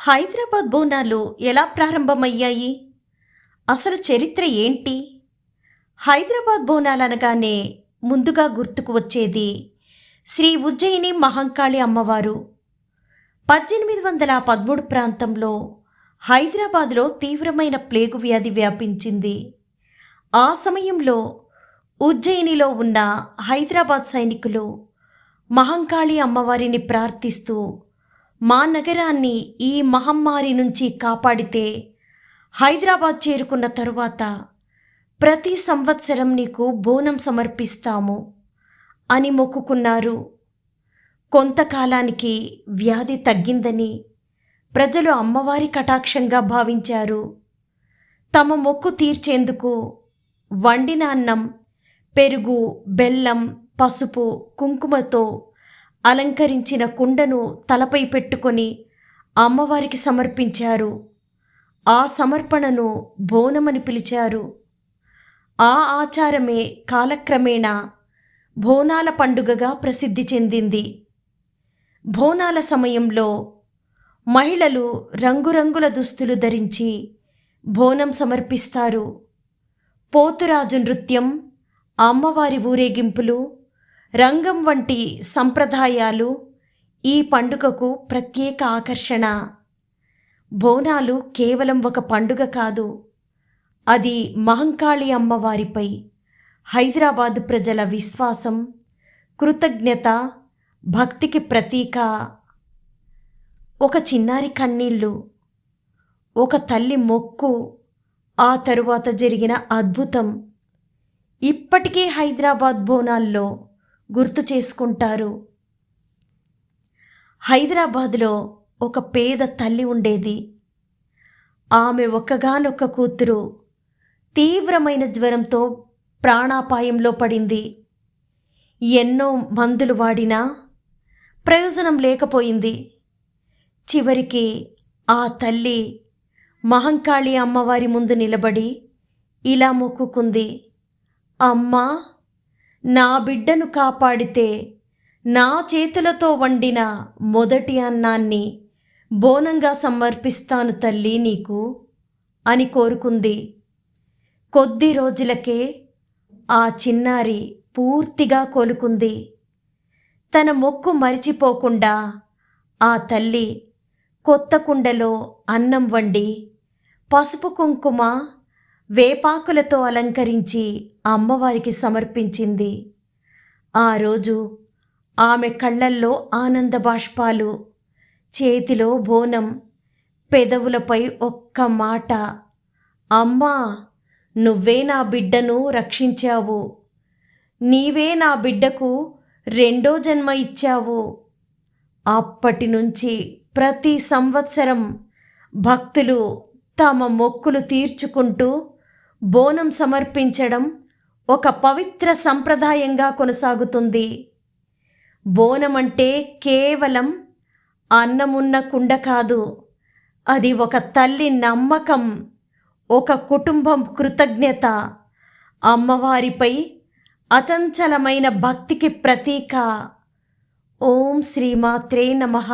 హైదరాబాద్ బోనాలు ఎలా ప్రారంభమయ్యాయి? అసలు చరిత్ర ఏంటి? హైదరాబాద్ బోనాలనగానే ముందుగా గుర్తుకు వచ్చేది శ్రీ ఉజ్జయిని మహంకాళి అమ్మవారు. 1813 ప్రాంతంలో హైదరాబాద్లో తీవ్రమైన ప్లేగు వ్యాధి వ్యాపించింది. ఆ సమయంలో ఉజ్జయినిలో ఉన్న హైదరాబాద్ సైనికులు మహంకాళి అమ్మవారిని ప్రార్థిస్తూ, మా నగరాన్ని ఈ మహమ్మారి నుంచి కాపాడితే హైదరాబాద్ చేరుకున్న తరువాత ప్రతి సంవత్సరం నీకు బోనం సమర్పిస్తాము అని మొక్కుకున్నారు. కొంతకాలానికి వ్యాధి తగ్గిందని ప్రజలు అమ్మవారి కటాక్షంగా భావించారు. తమ మొక్కు తీర్చేందుకు వండిన అన్నం, పెరుగు, బెల్లం, పసుపు, కుంకుమతో అలంకరించిన కుండను తలపై పెట్టుకొని అమ్మవారికి సమర్పించారు. ఆ సమర్పణను బోనమని పిలిచారు. ఆ ఆచారమే కాలక్రమేణా బోనాల పండుగగా ప్రసిద్ధి చెందింది. బోనాల సమయంలో మహిళలు రంగురంగుల దుస్తులు ధరించి బోనం సమర్పిస్తారు. పోతురాజు నృత్యం, అమ్మవారి ఊరేగింపులు, రంగం వంటి సంప్రదాయాలు ఈ పండుగకు ప్రత్యేక ఆకర్షణ. బోనాలు కేవలం ఒక పండుగ కాదు, అది మహంకాళి అమ్మవారిపై హైదరాబాద్ ప్రజల విశ్వాసం, కృతజ్ఞత, భక్తికి ప్రతీక. ఒక చిన్నారి కన్నీళ్ళు, ఒక తల్లి మొక్కు, ఆ తరువాత జరిగిన అద్భుతం ఇప్పటికీ హైదరాబాద్ బోనాల్లో గుర్తు చేసుకుంటారు. హైదరాబాద్లో ఒక పేద తల్లి ఉండేది. ఆమె ఒక్కగానొక్క కూతురు తీవ్రమైన జ్వరంతో ప్రాణాపాయంలో పడింది. ఎన్నో మందులు వాడినా ప్రయోజనం లేకపోయింది. చివరికి ఆ తల్లి మహంకాళి అమ్మవారి ముందు నిలబడి ఇలా మొక్కుకుంది, అమ్మా, నా బిడ్డను కాపాడితే నా చేతులతో వండిన మొదటి అన్నాన్ని బోనంగా సమర్పిస్తాను తల్లి నీకు అని కోరుకుంది. కొద్ది రోజులకే ఆ చిన్నారి పూర్తిగా కోలుకుంది. తన మొక్కు మరిచిపోకుండా ఆ తల్లి కొత్త కుండలో అన్నం వండి పసుపు, కుంకుమ, వేపాకులతో అలంకరించి అమ్మవారికి సమర్పించింది. ఆ రోజు ఆమె కళ్ళల్లో ఆనంద బాష్పాలు, చేతిలో బోనం, పెదవులపై ఒక్క మాట, అమ్మా, నువ్వే నా బిడ్డను రక్షించావు, నీవే నా బిడ్డకు రెండో జన్మ ఇచ్చావు. అప్పటి నుంచి ప్రతి సంవత్సరం భక్తులు తమ మొక్కులు తీర్చుకుంటూ బోనం సమర్పించడం ఒక పవిత్ర సంప్రదాయంగా కొనసాగుతుంది. బోనం అంటే కేవలం అన్నమున్న కుండ కాదు, అది ఒక తల్లి నమ్మకం, ఒక కుటుంబం కృతజ్ఞత, అమ్మవారిపై అచంచలమైన భక్తికి ప్రతీక. ఓం శ్రీమాత్రే నమః.